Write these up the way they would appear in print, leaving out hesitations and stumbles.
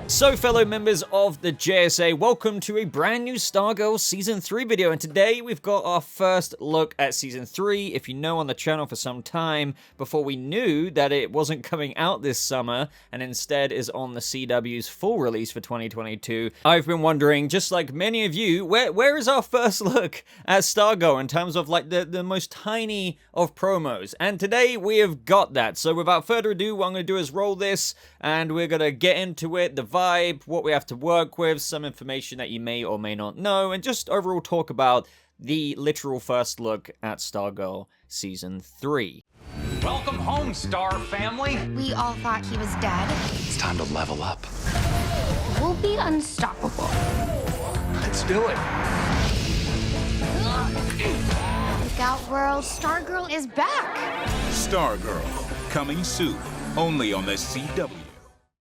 So fellow members of the JSA, welcome to a brand new Stargirl Season 3 video, and today we've got our first look at Season 3. If you know on the channel for some time, before we knew that it wasn't coming out this summer, and instead is on the CW's full release for 2022, I've been wondering, just like many of you, where is our first look at Stargirl in terms of like the most tiny of promos? And today we have got that. So without further ado, what I'm going to do is roll this, and we're going to get into it, the vibe, what we have to work with, some information that you may or may not know, and just overall talk about the literal first look at Stargirl Season 3. Welcome home, Star family! We all thought he was dead. It's time to level up. We'll be unstoppable. Let's do it! Look out, world. Stargirl is back! Stargirl, coming soon, only on the CW.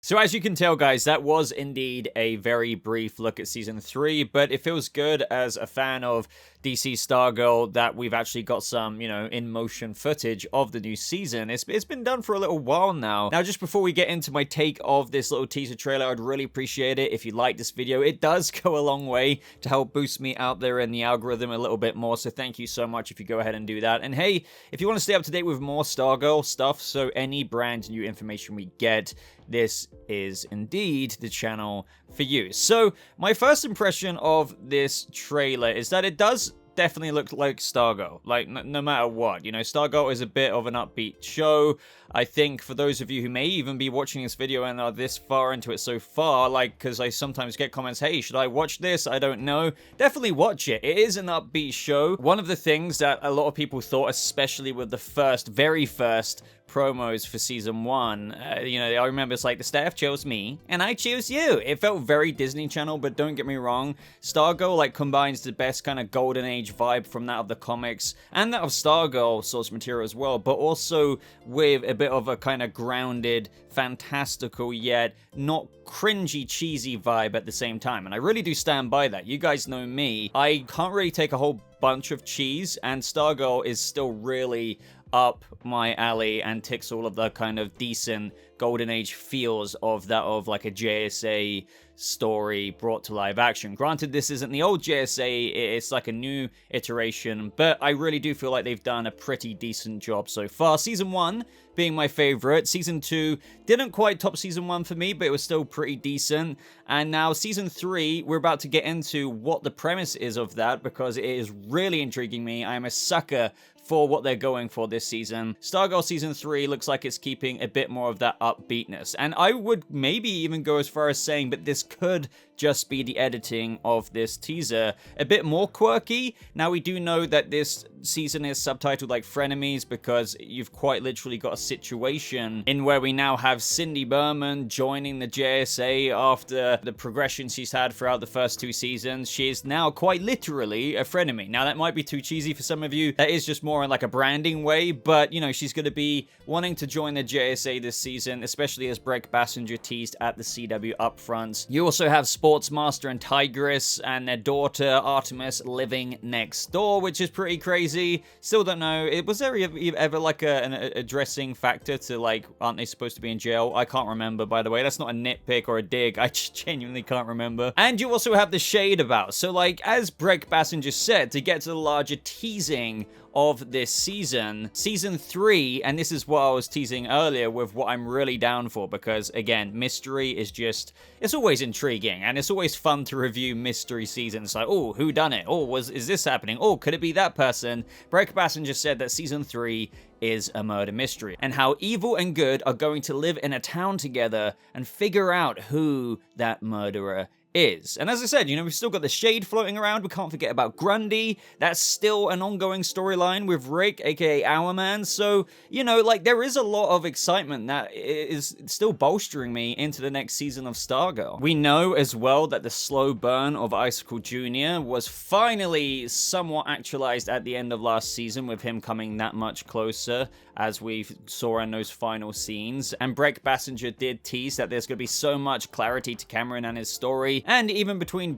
So as you can tell, guys, that was indeed a very brief look at Season 3, but it feels good as a fan of DC Stargirl that we've actually got some, in-motion footage of the new season. It's been done for a little while now. Now, just before we get into my take of this little teaser trailer, I'd really appreciate it if you like this video. It does go a long way to help boost me out there in the algorithm a little bit more, so thank you so much if you go ahead and do that. And hey, if you want to stay up to date with more Stargirl stuff, so any brand new information we get, this is indeed the channel for you. So my first impression of this trailer is that it does definitely look like Stargirl, like no matter what. Stargirl is a bit of an upbeat show. I think for those of you who may even be watching this video and are this far into it so far, because I sometimes get comments, hey, should I watch this? I don't know. Definitely watch it. It is an upbeat show. One of the things that a lot of people thought, especially with the very first promos for Season 1, I remember it's like, the staff chose me, and I choose you. It felt very Disney Channel, but don't get me wrong, Stargirl combines the best kind of golden age vibe from that of the comics, and that of Stargirl source material as well, but also with a bit of a kind of grounded, fantastical, yet not cringy, cheesy vibe at the same time, and I really do stand by that. You guys know me, I can't really take a whole bunch of cheese, and Stargirl is still really up my alley and ticks all of the kind of decent golden age feels of that of like a JSA story brought to live action. Granted, this isn't the old JSA, it's like a new iteration, but I really do feel like they've done a pretty decent job so far. Season 1 being my favorite. Season 2 didn't quite top Season 1 for me, but it was still pretty decent. And now Season 3, we're about to get into what the premise is of that, because it is really intriguing me. I am a sucker for what they're going for this season. Stargirl Season 3 looks like it's keeping a bit more of that upbeatness. And I would maybe even go as far as saying, but this could just be the editing of this teaser a bit more quirky. Now, we do know that this season is subtitled like Frenemies, because you've quite literally got a situation in where we now have Cindy Berman joining the JSA after the progression she's had throughout the first 2 seasons. She is now quite literally a frenemy. Now, that might be too cheesy for some of you. That is just more in like a branding way, but she's going to be wanting to join the JSA this season, especially as Breck Bassinger teased at the CW upfront. You also have Sportsmaster and Tigress and their daughter Artemis living next door, which is pretty crazy. Still don't know. Was there ever like a addressing factor to like, aren't they supposed to be in jail? I can't remember, by the way. That's not a nitpick or a dig. I just genuinely can't remember. And you also have the shade about. So like, as Breck Bassinger said, to get to the larger teasing of this season, Season 3, and this is what I was teasing earlier with what I'm really down for, because again, mystery is just, it's always intriguing, and it's always fun to review mystery seasons, like, oh, who done it? Oh, is this happening? Oh, could it be that person? Breck Bassinger said that Season 3 is a murder mystery, and how evil and good are going to live in a town together and figure out who that murderer is. And as I said, we've still got the shade floating around. We can't forget about Grundy. That's still an ongoing storyline with Rick, aka Hourman. So, there is a lot of excitement that is still bolstering me into the next season of Stargirl. We know as well that the slow burn of Icicle Jr. was finally somewhat actualized at the end of last season, with him coming that much closer, as we saw in those final scenes. And Breck Bassinger did tease that there's going to be so much clarity to Cameron and his story, Barry, and even between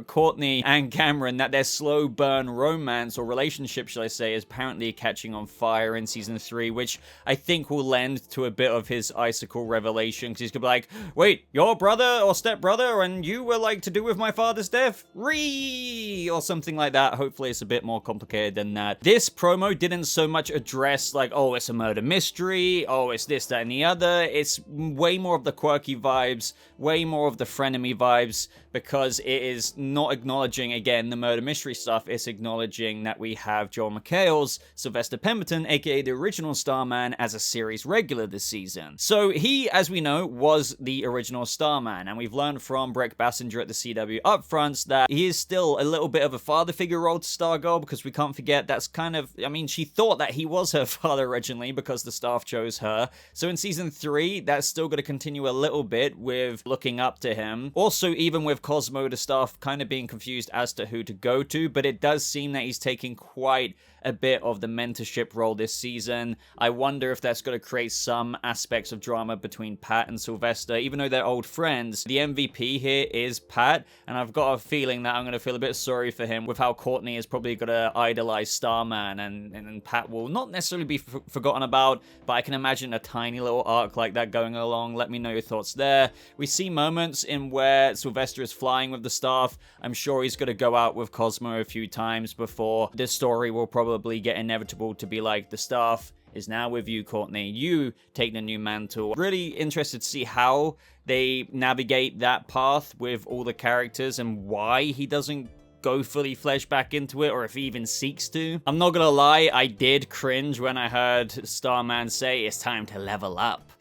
Courtney and Cameron, that their slow burn romance, or relationship should I say, is apparently catching on fire in season 3, which I think will lend to a bit of his Icicle revelation, because he's gonna be like, wait, your brother or stepbrother and you were like to do with my father's death? Or something like that. Hopefully it's a bit more complicated than that. This promo didn't so much address like, oh, it's a murder mystery, oh, it's this, that, and the other. It's way more of the quirky vibes, way more of the frenemy vibes, because it is not acknowledging, again, the murder mystery stuff. It's acknowledging that we have Joel McHale's Sylvester Pemberton, aka the original Starman, as a series regular this season. So he, as we know, was the original Starman, and we've learned from Brett Bassinger at the CW upfronts that he is still a little bit of a father figure role to Stargirl, because we can't forget that's kind of, I mean, she thought that he was her father originally because the staff chose her. So in season 3, that's still going to continue a little bit with looking up to him. Also, even with Cosmo, the staff kind of being confused as to who to go to, but it does seem that he's taking quite a bit of the mentorship role this season. I wonder if that's going to create some aspects of drama between Pat and Sylvester. Even though they're old friends, the MVP here is Pat, and I've got a feeling that I'm going to feel a bit sorry for him with how Courtney is probably going to idolize Starman, and Pat will not necessarily be forgotten about, but I can imagine a tiny little arc like that going along. Let me know your thoughts there. We see moments in where Sylvester is flying with the staff. I'm sure he's going to go out with Cosmo a few times before this story will probably get inevitable to be like, the staff is now with you, Courtney. You take the new mantle. Really interested to see how they navigate that path with all the characters and why he doesn't go fully fledged back into it, or if he even seeks to. I'm not gonna lie, I did cringe when I heard Starman say it's time to level up.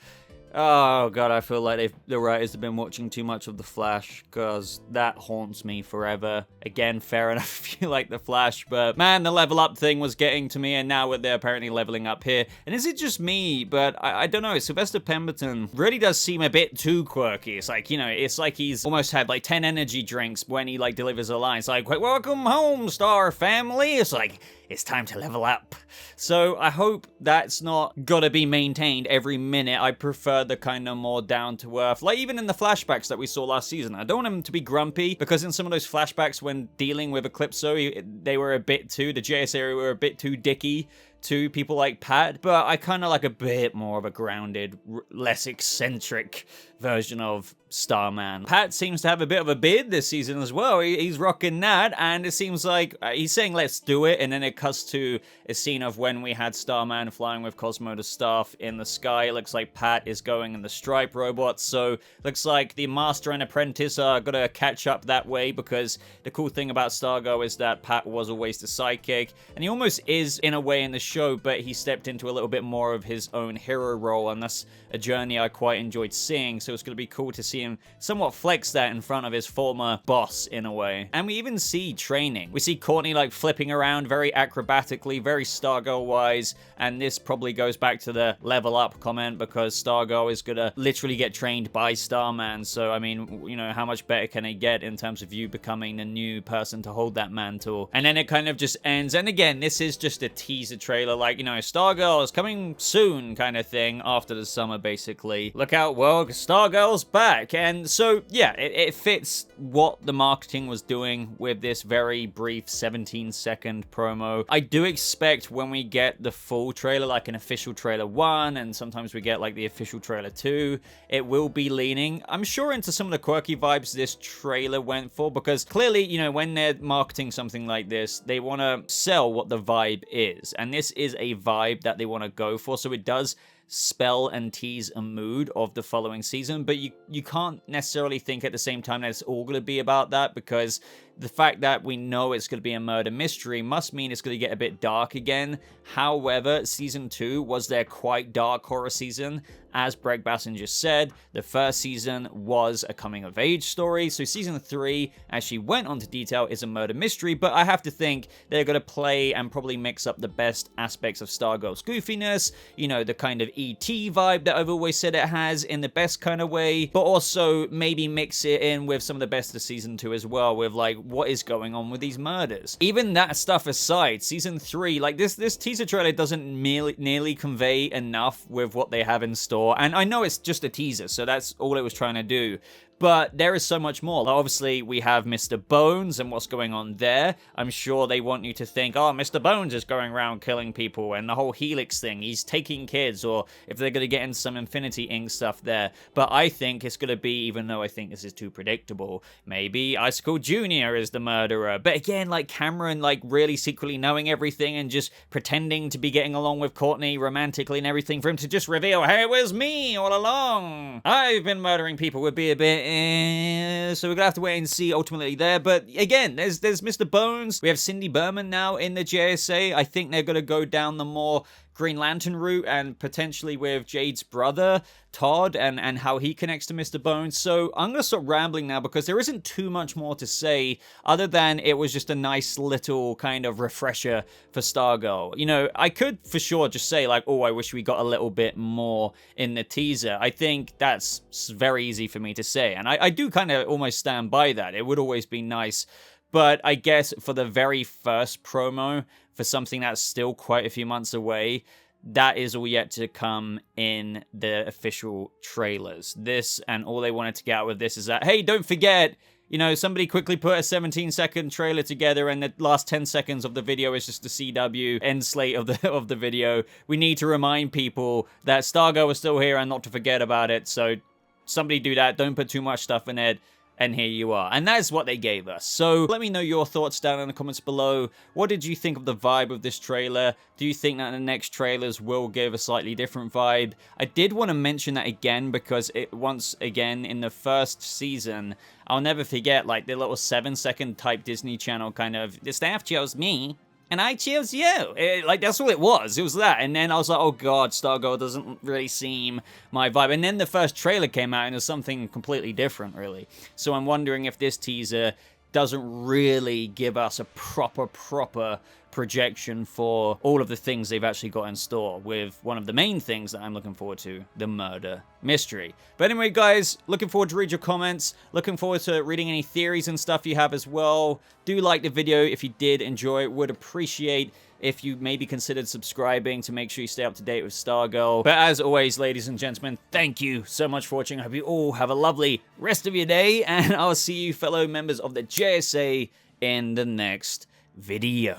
Oh god, I feel like the writers have been watching too much of The Flash, because that haunts me forever. Again, fair enough if you like The Flash, but man, the level up thing was getting to me, and now they're apparently leveling up here. And is it just me? But I don't know, Sylvester Pemberton really does seem a bit too quirky. It's like, you know, it's like he's almost had like 10 energy drinks when he like delivers a line. It's like, welcome home, Star family. It's like, it's time to level up. So I hope that's not gotta be maintained every minute. I prefer the kind of more down to earth, like even in the flashbacks that we saw last season. I don't want him to be grumpy, because in some of those flashbacks when dealing with Eclipso, they were a bit too, the JS area were a bit too dicky to people like Pat, but I kind of like a bit more of a grounded, less eccentric version of Starman. Pat seems to have a bit of a beard this season as well. He's rocking that, and it seems like he's saying let's do it, and then it cuts to a scene of when we had Starman flying with Cosmo the staff in the sky. It looks like Pat is going in the Stripe robot, so looks like the master and apprentice are gonna catch up that way, because the cool thing about Stargirl is that Pat was always the sidekick, and he almost is in a way in the show, but he stepped into a little bit more of his own hero role, and that's a journey I quite enjoyed seeing. So it's going to be cool to see him somewhat flex that in front of his former boss in a way. And we even see training. We see Courtney like flipping around very acrobatically, very Stargirl wise, and this probably goes back to the level up comment, because Stargirl is going to literally get trained by Starman. So I mean, you know, how much better can it get in terms of you becoming the new person to hold that mantle? And then it kind of just ends, and again, this is just a teaser trailer, like, you know, Stargirl is coming soon kind of thing after the summer, basically. Look out, world, Stargirl's back. And so yeah, it fits what the marketing was doing with this very brief 17-second promo. I do expect when we get the full trailer, like an official trailer 1, and sometimes we get like the official trailer 2, it will be leaning, I'm sure, into some of the quirky vibes this trailer went for, because clearly, you know, when they're marketing something like this, they want to sell what the vibe is, and this is a vibe that they want to go for, so it does spell and tease a mood of the following season, but you can't necessarily think at the same time that it's all going to be about that, because the fact that we know it's going to be a murder mystery must mean it's going to get a bit dark again. However, season 2 was their quite dark horror season. As Brett Bassinger said, the first season was a coming-of-age story, so season 3 actually went on to detail is a murder mystery, but I have to think they're going to play and probably mix up the best aspects of Stargirl's goofiness, you know, the kind of E.T. vibe that I've always said it has in the best kind of way, but also maybe mix it in with some of the best of season 2 as well, with like what is going on with these murders. Even that stuff aside, season 3, like this teaser trailer doesn't nearly convey enough with what they have in store. And I know it's just a teaser, so that's all it was trying to do. But there is so much more. Obviously, we have Mr. Bones and what's going on there. I'm sure they want you to think, oh, Mr. Bones is going around killing people, and the whole Helix thing, he's taking kids, or if they're going to get into some Infinity Inc. stuff there. But I think it's going to be, even though I think this is too predictable, maybe Icicle Jr. is the murderer. But again, like Cameron, like really secretly knowing everything and just pretending to be getting along with Courtney romantically and everything, for him to just reveal, hey, it was me all along. I've been murdering people, would be a bit so we're gonna have to wait and see ultimately there. But again, there's Mr. Bones. We have Cindy Berman now in the JSA. I think they're gonna go down the more Green Lantern route, and potentially with Jade's brother, Todd, and how he connects to Mr. Bones. So I'm going to stop rambling now, because there isn't too much more to say, other than it was just a nice little kind of refresher for Stargirl. You know, I could for sure just say, like, oh, I wish we got a little bit more in the teaser. I think that's very easy for me to say, and I do kind of almost stand by that. It would always be nice. But I guess for the very first promo, for something that's still quite a few months away, that is all yet to come in the official trailers. This, and all they wanted to get out with this is that, hey, don't forget, you know, somebody quickly put a 17-second trailer together, and the last 10 seconds of the video is just the CW end slate of the video. We need to remind people that Stargirl is still here and not to forget about it. So somebody do that. Don't put too much stuff in it. And here you are. And that's what they gave us. So let me know your thoughts down in the comments below. What did you think of the vibe of this trailer? Do you think that the next trailers will give a slightly different vibe? I did want to mention that again, because it once again in the first season, I'll never forget, like, the little 7-second type Disney Channel kind of, the staff chose me, and I chose you. Like, that's all it was. It was that. And then I was like, oh god, Stargirl doesn't really seem my vibe. And then the first trailer came out, and it was something completely different, really. So I'm wondering if this teaser doesn't really give us a proper projection for all of the things they've actually got in store, with one of the main things that I'm looking forward to, the murder mystery. But anyway, guys, looking forward to read your comments, looking forward to reading any theories and stuff you have as well. Do like the video if you did enjoy it. Would appreciate if you maybe considered subscribing to make sure you stay up to date with Stargirl. But as always, ladies and gentlemen, thank you so much for watching. I hope you all have a lovely rest of your day, and I'll see you fellow members of the JSA in the next video.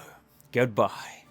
Goodbye.